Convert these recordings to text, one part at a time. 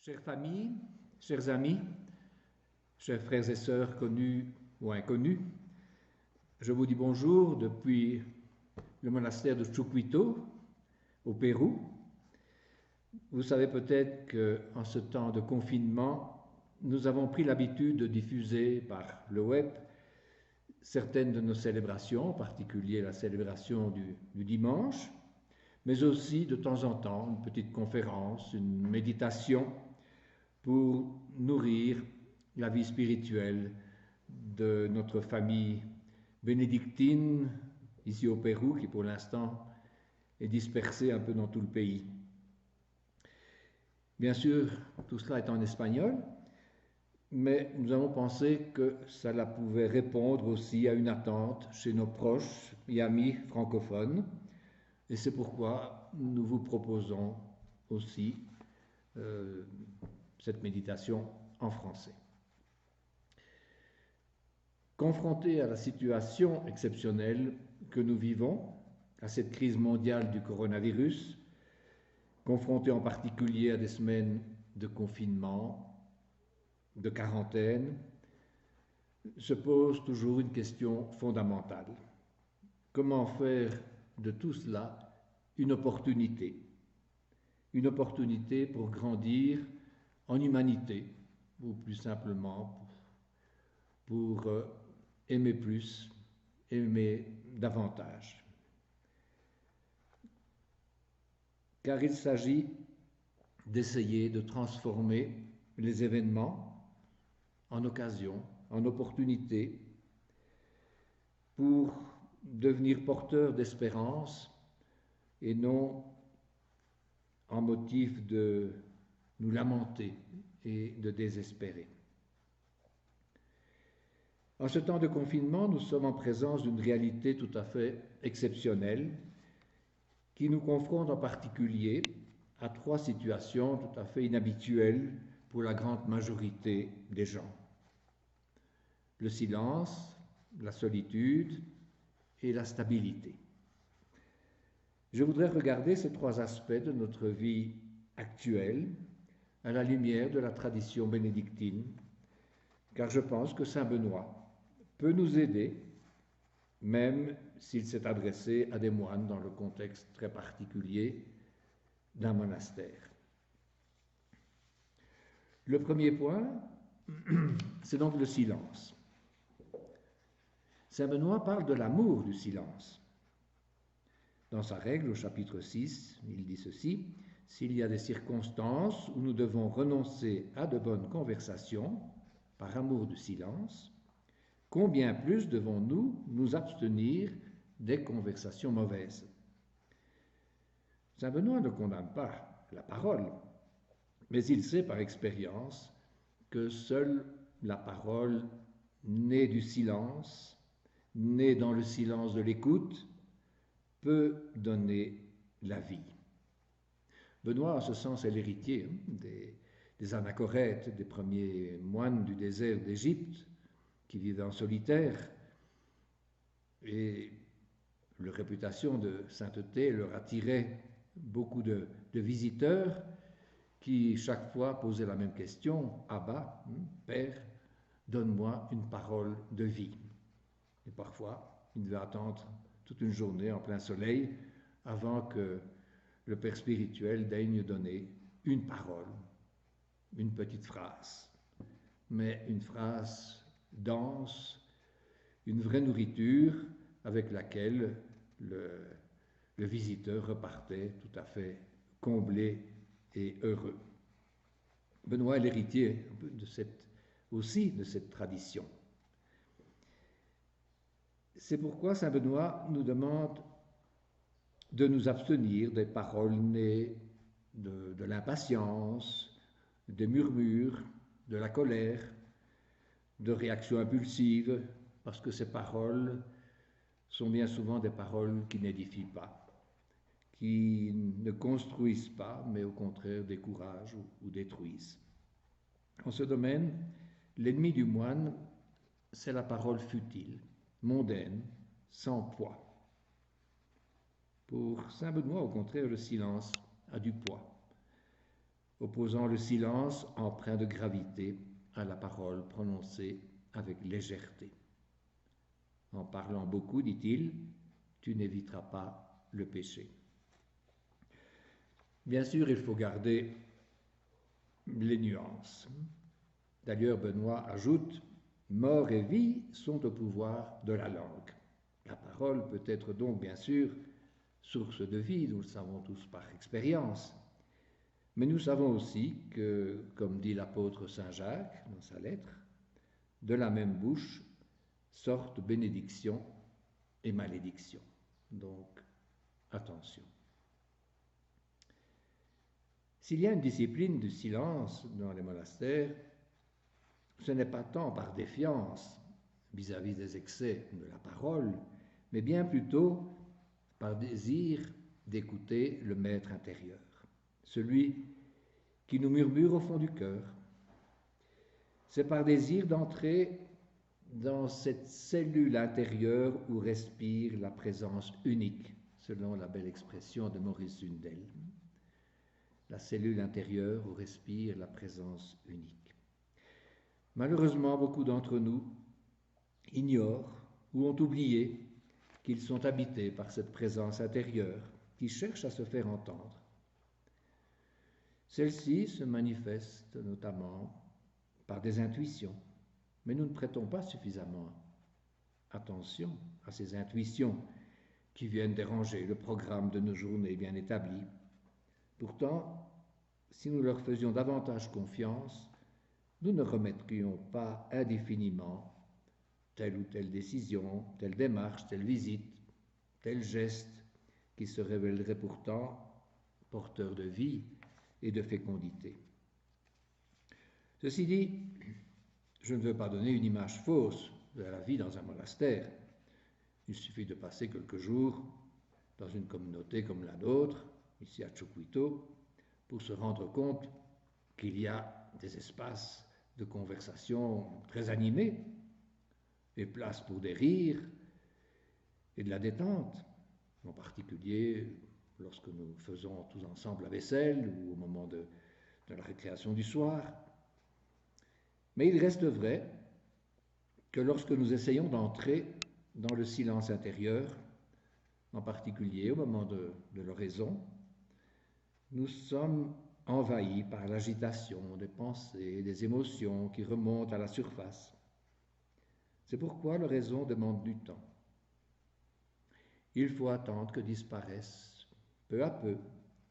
Chères familles, chers amis, chers frères et sœurs connus ou inconnus, je vous dis bonjour depuis le monastère de Chucuito, au Pérou. Vous savez peut-être qu'en ce temps de confinement, nous avons pris l'habitude de diffuser par le web certaines de nos célébrations, en particulier la célébration du dimanche, mais aussi de temps en temps une petite conférence, une méditation pour nourrir la vie spirituelle de notre famille bénédictine ici au Pérou, qui pour l'instant est dispersée un peu dans tout le pays. Bien sûr, tout cela est en espagnol, mais nous avons pensé que cela pouvait répondre aussi à une attente chez nos proches et amis francophones, et c'est pourquoi nous vous proposons aussi cette méditation en français. Confrontés à la situation exceptionnelle que nous vivons, à cette crise mondiale du coronavirus, confrontés en particulier à des semaines de confinement, de quarantaine, se pose toujours une question fondamentale. Comment faire de tout cela une opportunité pour grandir en humanité, ou plus simplement pour aimer plus, aimer davantage. Car il s'agit d'essayer de transformer les événements en occasion, en opportunité, pour devenir porteur d'espérance et non en motif de nous lamenter et de désespérer. En ce temps de confinement, nous sommes en présence d'une réalité tout à fait exceptionnelle qui nous confronte en particulier à trois situations tout à fait inhabituelles pour la grande majorité des gens. Le silence, la solitude et la stabilité. Je voudrais regarder ces trois aspects de notre vie actuelle à la lumière de la tradition bénédictine, car je pense que Saint Benoît peut nous aider, même s'il s'est adressé à des moines dans le contexte très particulier d'un monastère. Le premier point, c'est donc le silence. Saint Benoît parle de l'amour du silence. Dans sa règle, au chapitre 6, il dit ceci: « S'il y a des circonstances où nous devons renoncer à de bonnes conversations par amour du silence, combien plus devons-nous nous abstenir des conversations mauvaises ?» Saint Benoît ne condamne pas la parole, mais il sait par expérience que seule la parole née du silence, née dans le silence de l'écoute, peut donner la vie. Benoît, en ce sens, est l'héritier des anachorètes, des premiers moines du désert d'Égypte, qui vivaient en solitaire, et leur réputation de sainteté leur attirait beaucoup de visiteurs qui chaque fois posaient la même question: « Abba, Père, donne-moi une parole de vie. » Et parfois, il devait attendre toute une journée en plein soleil avant que le Père spirituel daigne donner une parole, une petite phrase, mais une phrase dense, une vraie nourriture avec laquelle le visiteur repartait tout à fait comblé et heureux. Benoît est l'héritier aussi de cette tradition. C'est pourquoi Saint Benoît nous demande de nous abstenir des paroles nées de l'impatience, des murmures, de la colère, de réactions impulsives, parce que ces paroles sont bien souvent des paroles qui n'édifient pas, qui ne construisent pas, mais au contraire découragent ou détruisent. En ce domaine, l'ennemi du moine, c'est la parole futile, mondaine, sans poids. Pour Saint Benoît, au contraire, le silence a du poids. opposant le silence empreint de gravité à la parole prononcée avec légèreté. En parlant beaucoup, dit-il, tu n'éviteras pas le péché. Bien sûr, il faut garder les nuances. D'ailleurs, Benoît ajoute, mort et vie sont au pouvoir de la langue. La parole peut être donc, bien sûr, source de vie, nous le savons tous par expérience. Mais nous savons aussi que, comme dit l'apôtre Saint Jacques dans sa lettre, de la même bouche sortent bénédiction et malédiction. Donc, attention. S'il y a une discipline du silence dans les monastères, ce n'est pas tant par défiance vis-à-vis des excès de la parole, mais bien plutôt par désir d'écouter le maître intérieur, celui qui nous murmure au fond du cœur. C'est par désir d'entrer dans cette cellule intérieure où respire la présence unique, selon la belle expression de Maurice Zundel. La cellule intérieure où respire la présence unique. Malheureusement, beaucoup d'entre nous ignorent ou ont oublié qu'ils sont habités par cette présence intérieure qui cherche à se faire entendre. Celle-ci se manifeste notamment par des intuitions, mais nous ne prêtons pas suffisamment attention à ces intuitions qui viennent déranger le programme de nos journées bien établies. Pourtant, si nous leur faisions davantage confiance, nous ne remettrions pas indéfiniment telle ou telle décision, telle démarche, telle visite, tel geste qui se révélerait pourtant porteur de vie et de fécondité. Ceci dit, je ne veux pas donner une image fausse de la vie dans un monastère. Il suffit de passer quelques jours dans une communauté comme la nôtre, ici à Chucuito, pour se rendre compte qu'il y a des espaces de conversation très animés, et place pour des rires et de la détente, en particulier lorsque nous faisons tous ensemble la vaisselle ou au moment de la récréation du soir. Mais il reste vrai que lorsque nous essayons d'entrer dans le silence intérieur, en particulier au moment de l'oraison, nous sommes envahis par l'agitation des pensées, des émotions qui remontent à la surface. C'est pourquoi l'oraison demande du temps. Il faut attendre que disparaisse peu à peu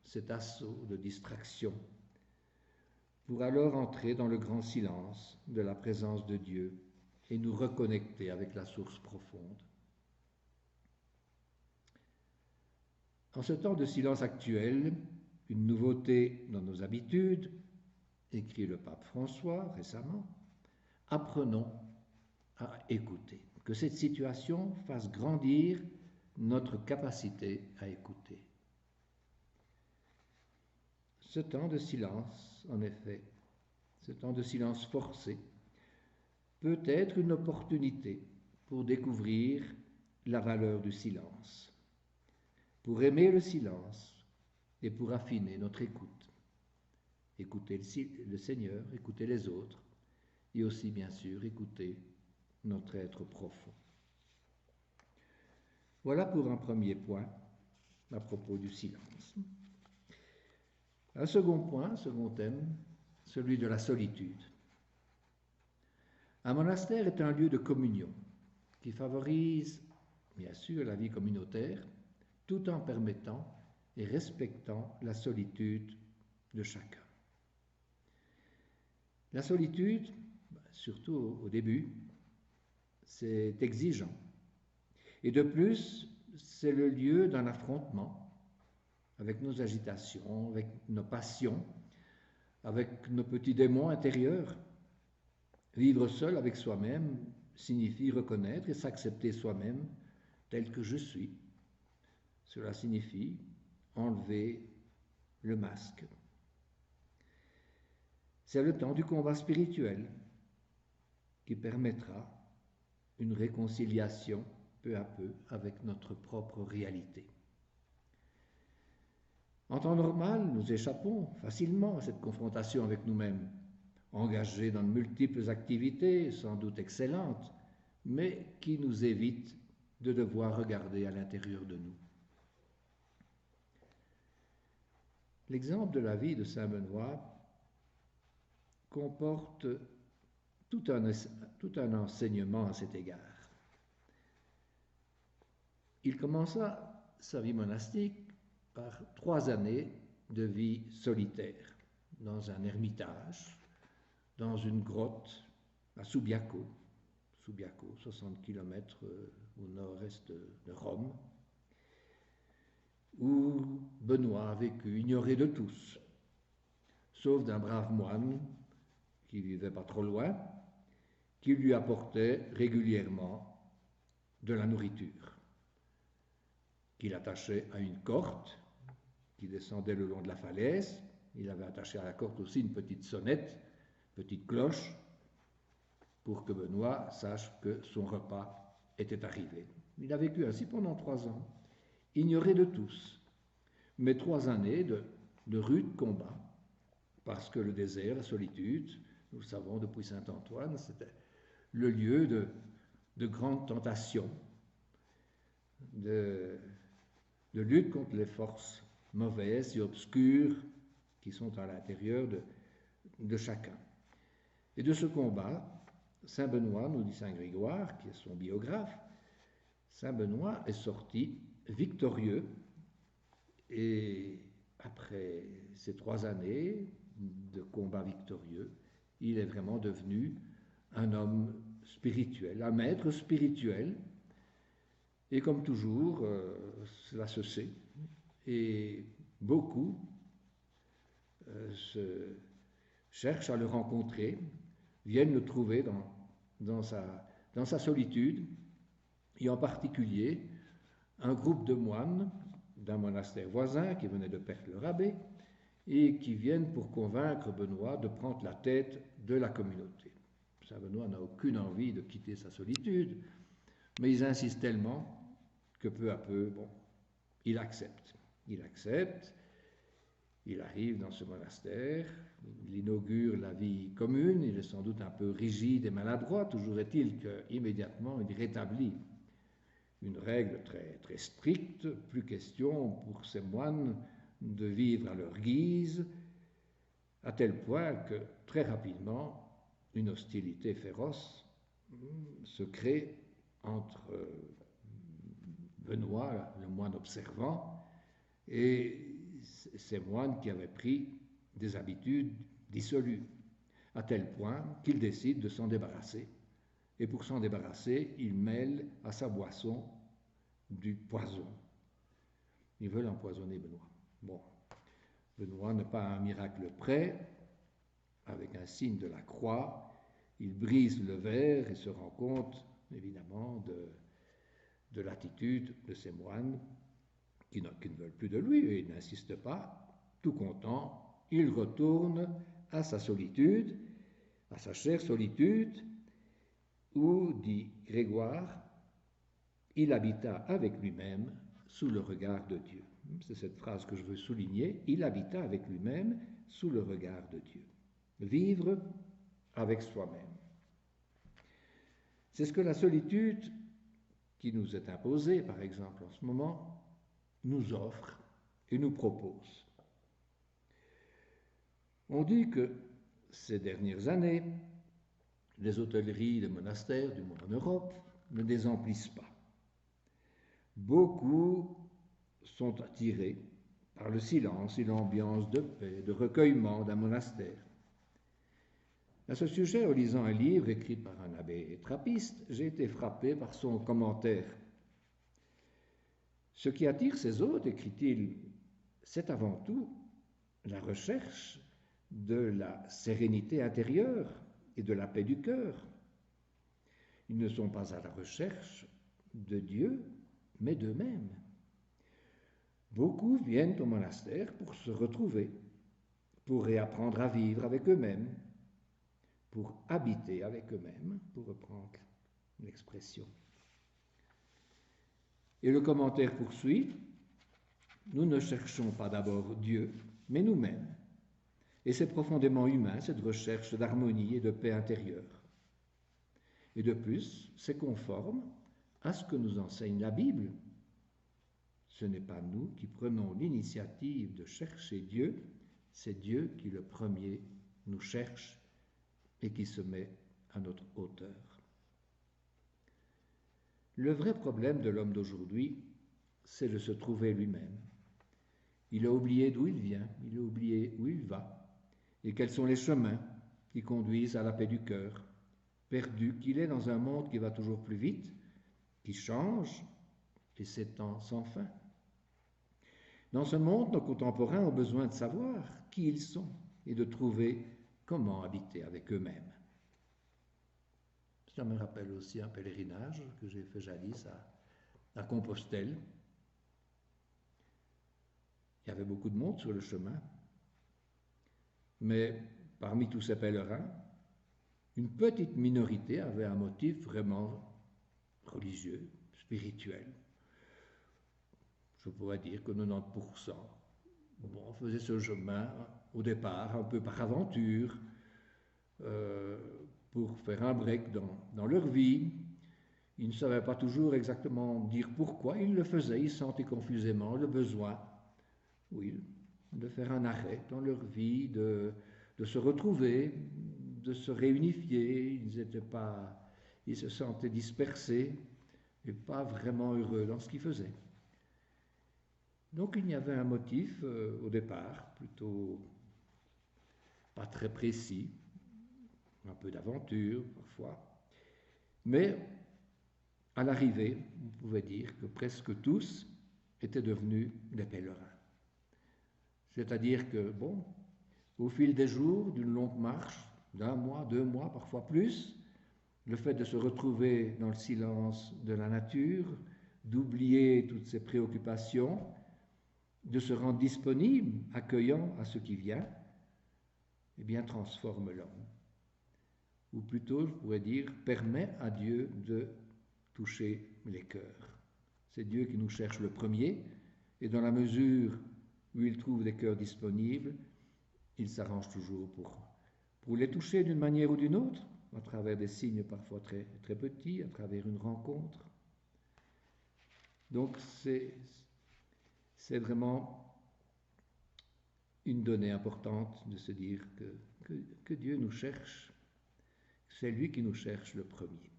cet assaut de distraction pour alors entrer dans le grand silence de la présence de Dieu et nous reconnecter avec la source profonde. En ce temps de silence actuel, une nouveauté dans nos habitudes, écrit le pape François récemment, apprenons à écouter, que cette situation fasse grandir notre capacité à écouter. Ce temps de silence, en effet, ce temps de silence forcé, peut être une opportunité pour découvrir la valeur du silence, pour aimer le silence et pour affiner notre écoute. Écouter le Seigneur, écouter les autres et aussi, bien sûr, écouter notre être profond. Voilà pour un premier point à propos du silence. Un second point, un second thème, celui de la solitude. Un monastère est un lieu de communion qui favorise, bien sûr, la vie communautaire, tout en permettant et respectant la solitude de chacun. La solitude, surtout au début, c'est exigeant. Et de plus, c'est le lieu d'un affrontement avec nos agitations, avec nos passions, avec nos petits démons intérieurs. Vivre seul avec soi-même signifie reconnaître et s'accepter soi-même tel que je suis. Cela signifie enlever le masque. C'est le temps du combat spirituel qui permettra une réconciliation peu à peu avec notre propre réalité. En temps normal, nous échappons facilement à cette confrontation avec nous-mêmes, engagés dans de multiples activités, sans doute excellentes, mais qui nous évitent de devoir regarder à l'intérieur de nous. L'exemple de la vie de saint Benoît comporte tout un enseignement à cet égard. Il commença sa vie monastique par 3 années de vie solitaire, dans un ermitage, dans une grotte à Subiaco, 60 km au nord-est de Rome, où Benoît a vécu ignoré de tous, sauf d'un brave moine qui vivait pas trop loin, qui lui apportait régulièrement de la nourriture, qu'il attachait à une corde qui descendait le long de la falaise. Il avait attaché à la corde aussi une petite sonnette, petite cloche, pour que Benoît sache que son repas était arrivé. Il a vécu ainsi pendant 3 ans, ignoré de tous, mais 3 années de rudes combats, parce que le désert, la solitude, nous le savons depuis saint Antoine, c'était le lieu de grandes tentations, de lutte contre les forces mauvaises et obscures qui sont à l'intérieur de chacun. Et de ce combat, saint Benoît, nous dit saint Grégoire, qui est son biographe, saint Benoît est sorti victorieux, et après ces 3 années de combat victorieux, il est vraiment devenu un homme spirituel, un maître spirituel. Et comme toujours, cela se sait, et beaucoup cherchent à le rencontrer, viennent le trouver dans sa solitude, et en particulier un groupe de moines d'un monastère voisin qui venait de perdre leur abbé et qui viennent pour convaincre Benoît de prendre la tête de la communauté. Saint Benoît n'a aucune envie de quitter sa solitude, mais ils insistent tellement que peu à peu, il accepte. Il accepte, il arrive dans ce monastère, il inaugure la vie commune, il est sans doute un peu rigide et maladroit, toujours est-il qu'immédiatement il rétablit une règle très, très stricte, plus question pour ces moines de vivre à leur guise, à tel point que très rapidement, une hostilité féroce se crée entre Benoît, le moine observant, et ces moines qui avaient pris des habitudes dissolues, à tel point qu'il décide de s'en débarrasser. Et pour s'en débarrasser, il mêle à sa boisson du poison. Ils veulent empoisonner Benoît. Benoît n'est pas un miracle près. Avec un signe de la croix, il brise le verre et se rend compte, évidemment, de l'attitude de ces moines qui ne veulent plus de lui, et il n'insiste pas. Tout content, il retourne à sa solitude, à sa chère solitude, où, dit Grégoire, il habita avec lui-même sous le regard de Dieu. C'est cette phrase que je veux souligner. Il habita avec lui-même sous le regard de Dieu. Vivre avec soi-même. C'est ce que la solitude qui nous est imposée, par exemple en ce moment, nous offre et nous propose. On dit que ces dernières années, les hôtelleries, les monastères, du moins en Europe, ne désemplissent pas. Beaucoup sont attirés par le silence et l'ambiance de paix, de recueillement d'un monastère. À ce sujet, en lisant un livre écrit par un abbé trappiste, j'ai été frappé par son commentaire. Ce qui attire ces hôtes, écrit-il, c'est avant tout la recherche de la sérénité intérieure et de la paix du cœur. Ils ne sont pas à la recherche de Dieu, mais d'eux-mêmes. Beaucoup viennent au monastère pour se retrouver, pour réapprendre à vivre avec eux-mêmes, pour habiter avec eux-mêmes, pour reprendre l'expression. Et le commentaire poursuit, nous ne cherchons pas d'abord Dieu, mais nous-mêmes. Et c'est profondément humain, cette recherche d'harmonie et de paix intérieure. Et de plus, c'est conforme à ce que nous enseigne la Bible. Ce n'est pas nous qui prenons l'initiative de chercher Dieu, c'est Dieu qui le premier nous cherche et qui se met à notre hauteur. Le vrai problème de l'homme d'aujourd'hui, c'est de se trouver lui-même. Il a oublié d'où il vient, il a oublié où il va, et quels sont les chemins qui conduisent à la paix du cœur, perdu qu'il est dans un monde qui va toujours plus vite, qui change et s'étend sans fin. Dans ce monde, nos contemporains ont besoin de savoir qui ils sont et de trouver comment habiter avec eux-mêmes. Ça me rappelle aussi un pèlerinage que j'ai fait jadis à Compostelle. Il y avait beaucoup de monde sur le chemin, mais parmi tous ces pèlerins, une petite minorité avait un motif vraiment religieux, spirituel. Je pourrais dire que 90% faisaient ce chemin au départ un peu par aventure, pour faire un break dans leur vie. Ils ne savaient pas toujours exactement dire pourquoi ils le faisaient, ils sentaient confusément le besoin, oui, de faire un arrêt dans leur vie, de se retrouver, de se réunifier. Ils se sentaient dispersés et pas vraiment heureux dans ce qu'ils faisaient. Donc il y avait un motif au départ, plutôt pas très précis, un peu d'aventure parfois, mais à l'arrivée, on pouvait dire que presque tous étaient devenus des pèlerins. C'est-à-dire que, au fil des jours, d'une longue marche, d'un mois, 2 mois, parfois plus, le fait de se retrouver dans le silence de la nature, d'oublier toutes ses préoccupations, de se rendre disponible, accueillant à ce qui vient, eh bien, transforme l'homme. Ou plutôt, je pourrais dire, permet à Dieu de toucher les cœurs. C'est Dieu qui nous cherche le premier, et dans la mesure où il trouve des cœurs disponibles, il s'arrange toujours pour les toucher d'une manière ou d'une autre, à travers des signes parfois très, très petits, à travers une rencontre. Donc c'est vraiment une donnée importante de se dire que Dieu nous cherche, c'est lui qui nous cherche le premier.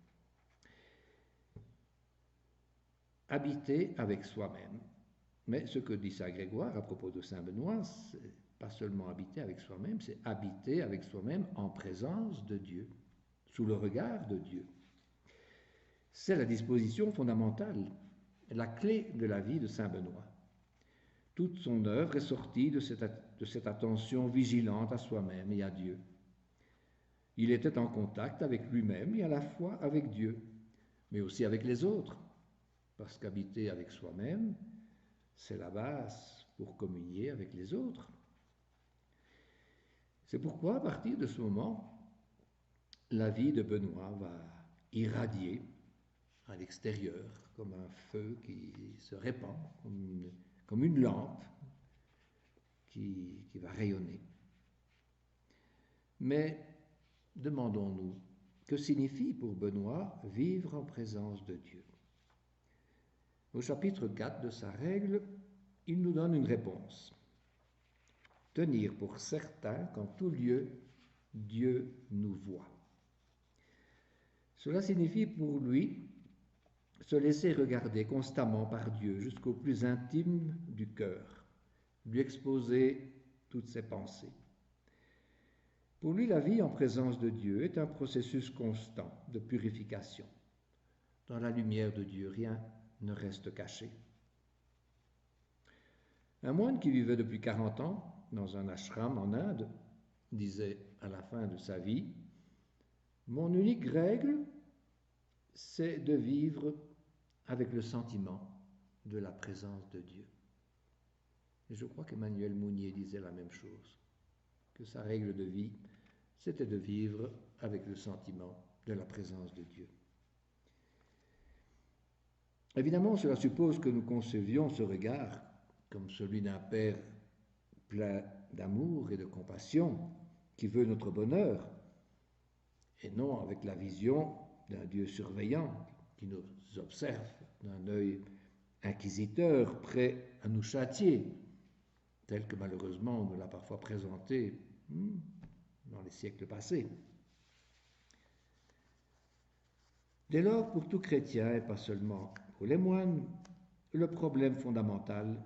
Habiter avec soi-même. Mais ce que dit saint Grégoire à propos de saint Benoît, c'est pas seulement habiter avec soi-même, c'est habiter avec soi-même en présence de Dieu, sous le regard de Dieu. C'est la disposition fondamentale, la clé de la vie de saint Benoît. Toute son œuvre est sortie de cette attention vigilante à soi-même et à Dieu. Il était en contact avec lui-même et à la fois avec Dieu, mais aussi avec les autres, parce qu'habiter avec soi-même, c'est la base pour communier avec les autres. C'est pourquoi, à partir de ce moment, la vie de Benoît va irradier à l'extérieur comme un feu qui se répand, comme une lampe qui va rayonner. Mais demandons-nous, que signifie pour Benoît vivre en présence de Dieu? Au chapitre 4 de sa règle, il nous donne une réponse. Tenir pour certain qu'en tout lieu, Dieu nous voit. Cela signifie pour lui se laisser regarder constamment par Dieu jusqu'au plus intime du cœur, lui exposer toutes ses pensées. Pour lui, la vie en présence de Dieu est un processus constant de purification. Dans la lumière de Dieu, rien ne reste caché. Un moine qui vivait depuis 40 ans dans un ashram en Inde disait à la fin de sa vie, « Mon unique règle, c'est de vivre avec le sentiment de la présence de Dieu. » Et je crois qu'Emmanuel Mounier disait la même chose, que sa règle de vie, c'était de vivre avec le sentiment de la présence de Dieu. Évidemment, cela suppose que nous concevions ce regard comme celui d'un Père plein d'amour et de compassion, qui veut notre bonheur, et non avec la vision d'un Dieu surveillant qui nous observe d'un œil inquisiteur, prêt à nous châtier, tel que malheureusement on nous l'a parfois présenté dans les siècles passés. Dès lors, pour tout chrétien, et pas seulement pour les moines, le problème fondamental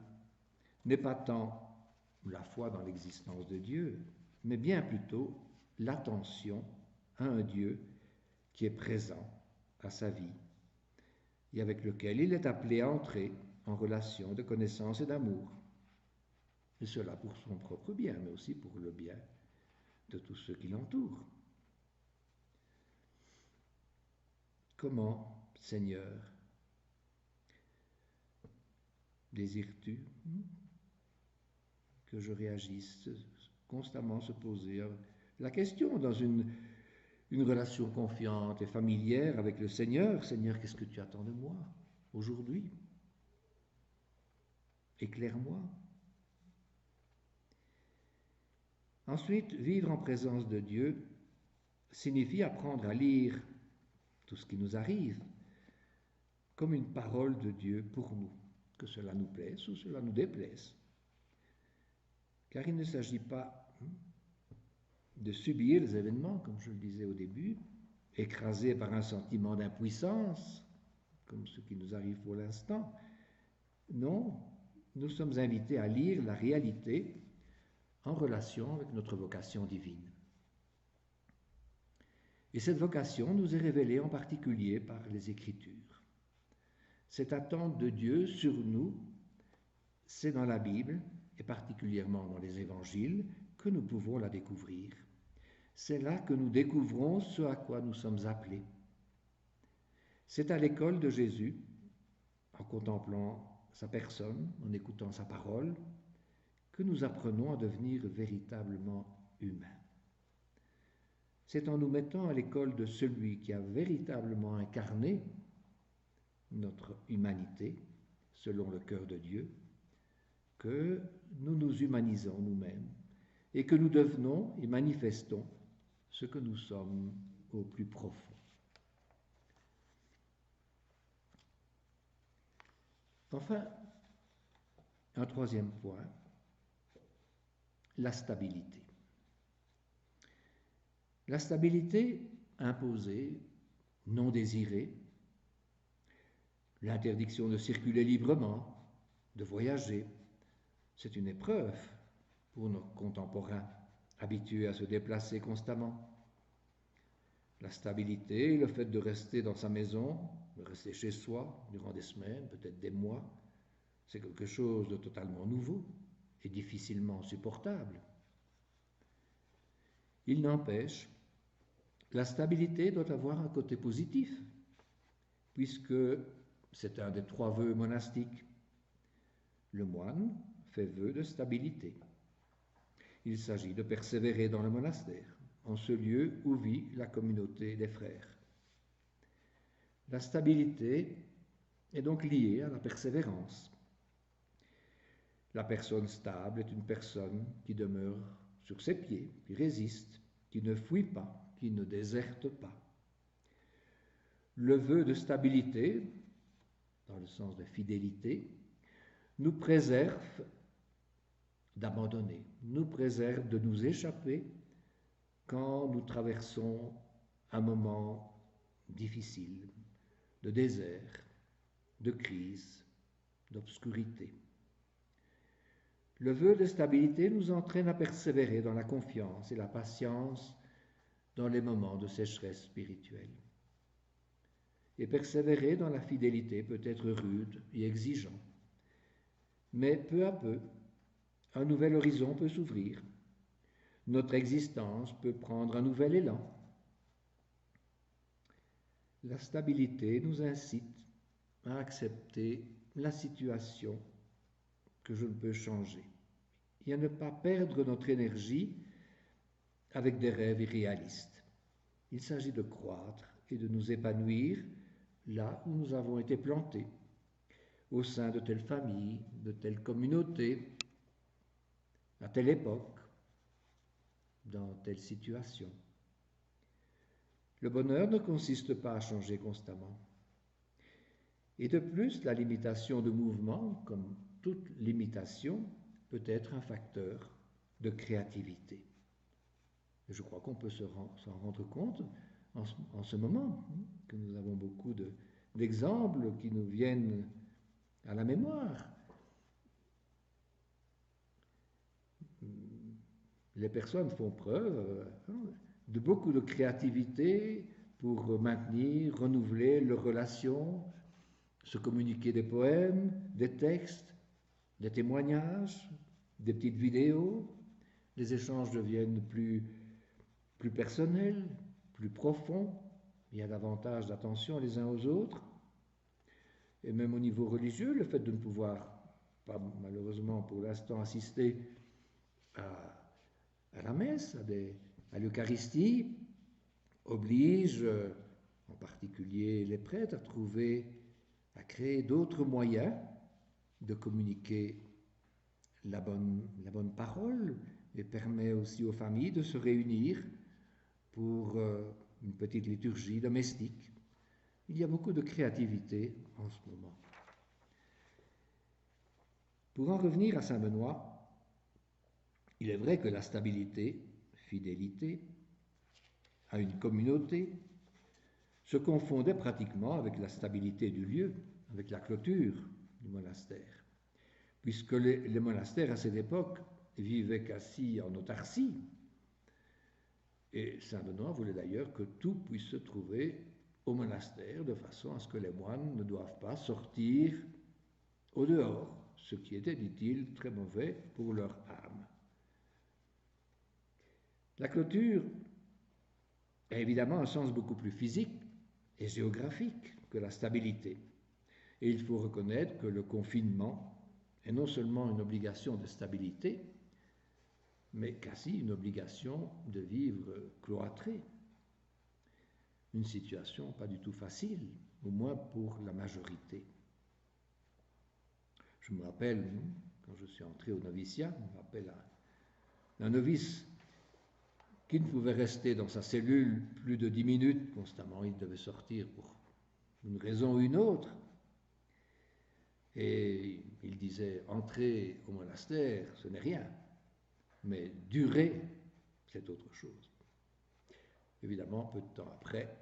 n'est pas tant la foi dans l'existence de Dieu, mais bien plutôt l'attention à un Dieu qui est présent à sa vie et avec lequel il est appelé à entrer en relation de connaissance et d'amour. Et cela pour son propre bien, mais aussi pour le bien de tous ceux qui l'entourent. Comment, Seigneur, désires-tu que je réagisse? Constamment se poser la question dans une relation confiante et familière avec le Seigneur. Seigneur, qu'est-ce que tu attends de moi aujourd'hui? Éclaire-moi. Ensuite, vivre en présence de Dieu signifie apprendre à lire tout ce qui nous arrive comme une parole de Dieu pour nous, que cela nous plaise ou cela nous déplaise. Car il ne s'agit pas de subir les événements, comme je le disais au début, écrasés par un sentiment d'impuissance, comme ce qui nous arrive pour l'instant. Non, nous sommes invités à lire la réalité en relation avec notre vocation divine. Et cette vocation nous est révélée en particulier par les Écritures. Cette attente de Dieu sur nous, c'est dans la Bible, et particulièrement dans les Évangiles, que nous pouvons la découvrir. C'est là que nous découvrons ce à quoi nous sommes appelés. C'est à l'école de Jésus, en contemplant sa personne, en écoutant sa parole, que nous apprenons à devenir véritablement humains. C'est en nous mettant à l'école de celui qui a véritablement incarné notre humanité, selon le cœur de Dieu, que nous nous humanisons nous-mêmes et que nous devenons et manifestons ce que nous sommes au plus profond. Enfin, un troisième point, la stabilité. La stabilité imposée, non désirée, l'interdiction de circuler librement, de voyager, c'est une épreuve pour nos contemporains habitués à se déplacer constamment. La stabilité, le fait de rester dans sa maison, de rester chez soi durant des semaines, peut-être des mois, c'est quelque chose de totalement nouveau et difficilement supportable. Il n'empêche, la stabilité doit avoir un côté positif, puisque c'est un des 3 vœux monastiques. Le moine fait vœu de stabilité. Il s'agit de persévérer dans le monastère, en ce lieu où vit la communauté des frères. La stabilité est donc liée à la persévérance. La personne stable est une personne qui demeure sur ses pieds, qui résiste, qui ne fuit pas, qui ne déserte pas. Le vœu de stabilité, dans le sens de fidélité, nous préserve d'abandonner, nous préserve de nous échapper quand nous traversons un moment difficile, de désert, de crise, d'obscurité. Le vœu de stabilité nous entraîne à persévérer dans la confiance et la patience dans les moments de sécheresse spirituelle. Et persévérer dans la fidélité peut être rude et exigeant. Mais peu à peu, un nouvel horizon peut s'ouvrir. Notre existence peut prendre un nouvel élan. La stabilité nous incite à accepter la situation que je ne peux changer et à ne pas perdre notre énergie avec des rêves irréalistes. Il s'agit de croître et de nous épanouir là où nous avons été plantés, au sein de telle famille, de telle communauté, à telle époque, dans telle situation. Le bonheur ne consiste pas à changer constamment. Et de plus, la limitation de mouvement, comme toute limitation, peut être un facteur de créativité. Et je crois qu'on peut s'en rendre compte en ce moment, que nous avons beaucoup d'exemples qui nous viennent à la mémoire. Les personnes font preuve de beaucoup de créativité pour maintenir, renouveler leurs relations, se communiquer des poèmes, des textes, des témoignages, des petites vidéos. Les échanges deviennent plus personnels, plus profonds. Il y a davantage d'attention les uns aux autres. Et même au niveau religieux, le fait de ne pouvoir pas malheureusement pour l'instant assister à la messe, à l'Eucharistie, oblige en particulier les prêtres à créer d'autres moyens de communiquer la bonne parole et permet aussi aux familles de se réunir pour une petite liturgie domestique. Il y a beaucoup de créativité en ce moment. Pour en revenir à Saint Benoît, il est vrai que la stabilité, fidélité à une communauté se confondait pratiquement avec la stabilité du lieu, avec la clôture du monastère, puisque les monastères à cette époque vivaient quasi en autarcie. Et Saint Benoît voulait d'ailleurs que tout puisse se trouver au monastère, de façon à ce que les moines ne doivent pas sortir au dehors, ce qui était, dit-il, très mauvais pour leur âme. La clôture a évidemment un sens beaucoup plus physique et géographique que la stabilité. Et il faut reconnaître que le confinement est non seulement une obligation de stabilité, mais quasi une obligation de vivre cloîtré. Une situation pas du tout facile, au moins pour la majorité. Je me rappelle, quand je suis entré au noviciat, je me rappelle un novice qui ne pouvait rester dans sa cellule plus de 10 minutes constamment. Il devait sortir pour une raison ou une autre. Et il disait, entrer au monastère, ce n'est rien, mais durer, c'est autre chose. Évidemment, peu de temps après,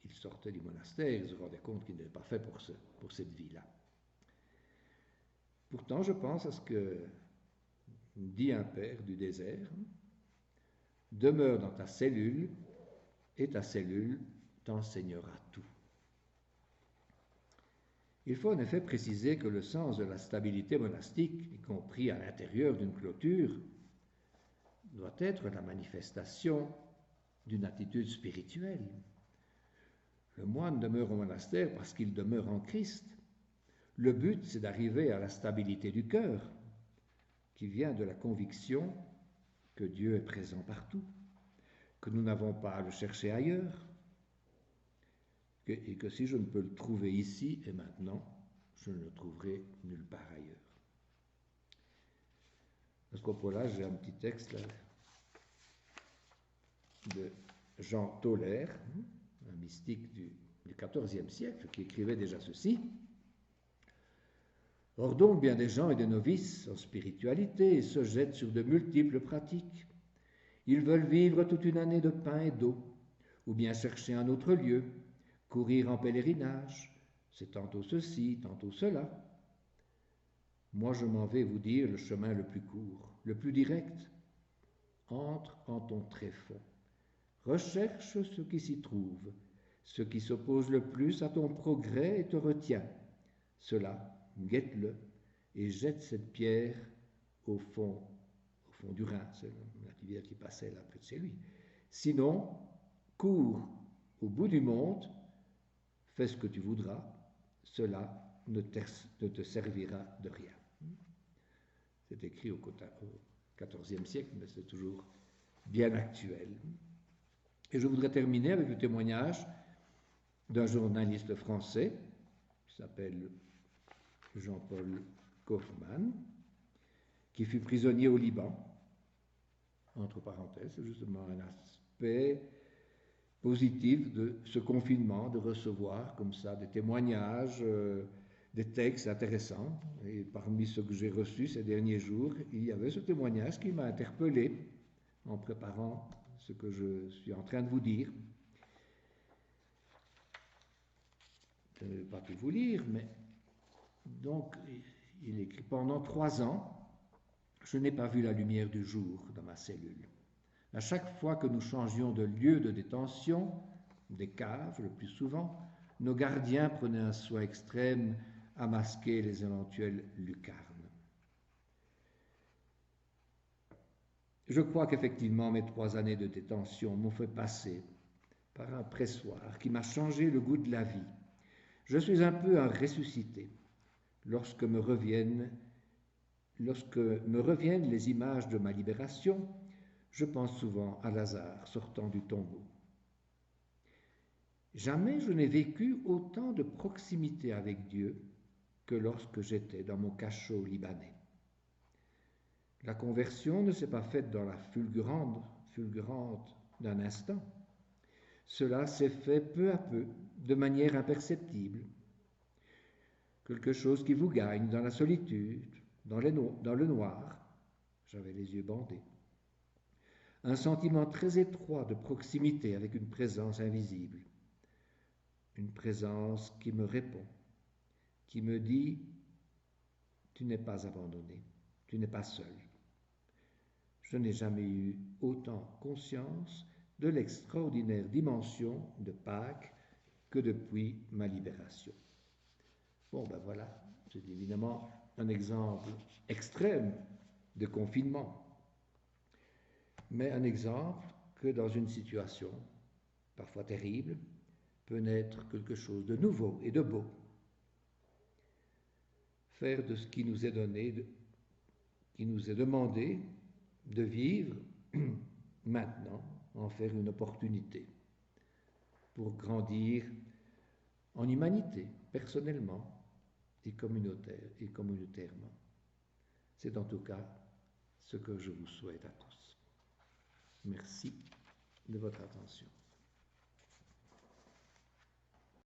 il sortait du monastère, il se rendait compte qu'il n'était pas fait pour cette vie-là. Pourtant, je pense à ce que dit un père du désert, demeure dans ta cellule et ta cellule t'enseignera tout. Il faut en effet préciser que le sens de la stabilité monastique, y compris à l'intérieur d'une clôture, doit être la manifestation d'une attitude spirituelle. Le moine demeure au monastère parce qu'il demeure en Christ. Le but, c'est d'arriver à la stabilité du cœur, qui vient de la conviction que Dieu est présent partout, que nous n'avons pas à le chercher ailleurs, et que si je ne peux le trouver ici et maintenant, je ne le trouverai nulle part ailleurs. À ce propos-là, j'ai un petit texte là, de Jean Tauler, un mystique du XIVe siècle, qui écrivait déjà ceci. Or donc, bien des gens et des novices en spiritualité se jettent sur de multiples pratiques. Ils veulent vivre toute une année de pain et d'eau, ou bien chercher un autre lieu, courir en pèlerinage, c'est tantôt ceci, tantôt cela. Moi, je m'en vais vous dire le chemin le plus court, le plus direct. Entre en ton tréfonds. Recherche ce qui s'y trouve, ce qui s'oppose le plus à ton progrès et te retient. Cela, guette-le et jette cette pierre au fond du Rhin. C'est la rivière qui passait là près de chez lui. Sinon, cours au bout du monde, fais ce que tu voudras, cela ne te servira de rien. C'est écrit au XIVe siècle, mais c'est toujours bien actuel. Et je voudrais terminer avec le témoignage d'un journaliste français qui s'appelle Jean-Paul Kaufmann, qui fut prisonnier au Liban. Entre parenthèses, c'est justement un aspect positif de ce confinement, de recevoir comme ça des témoignages, des textes intéressants. Et parmi ceux que j'ai reçus ces derniers jours, il y avait ce témoignage qui m'a interpellé en préparant ce que je suis en train de vous dire. Je ne vais pas tout vous lire, mais donc il écrit: pendant 3 ans, je n'ai pas vu la lumière du jour dans ma cellule. À chaque fois que nous changions de lieu de détention, des caves le plus souvent, nos gardiens prenaient un soin extrême à masquer les éventuelles lucarnes. Je crois qu'effectivement mes 3 années de détention m'ont fait passer par un pressoir qui m'a changé le goût de la vie. Je suis un peu un ressuscité. Lorsque me reviennent les images de ma libération, je pense souvent à Lazare sortant du tombeau. Jamais je n'ai vécu autant de proximité avec Dieu que lorsque j'étais dans mon cachot libanais. La conversion ne s'est pas faite dans la fulgurante d'un instant. Cela s'est fait peu à peu, de manière imperceptible. Quelque chose qui vous gagne dans la solitude, dans le noir. J'avais les yeux bandés. Un sentiment très étroit de proximité avec une présence invisible. Une présence qui me répond, qui me dit: tu n'es pas abandonné, tu n'es pas seul. Je n'ai jamais eu autant conscience de l'extraordinaire dimension de Pâques que depuis ma libération. Bon, ben voilà, c'est évidemment un exemple extrême de confinement, mais un exemple que dans une situation parfois terrible peut naître quelque chose de nouveau et de beau. Faire de ce qui nous est donné, qui nous est demandé de vivre maintenant, en faire une opportunité pour grandir en humanité, personnellement et communautairement. C'est en tout cas ce que je vous souhaite à tous. Merci de votre attention.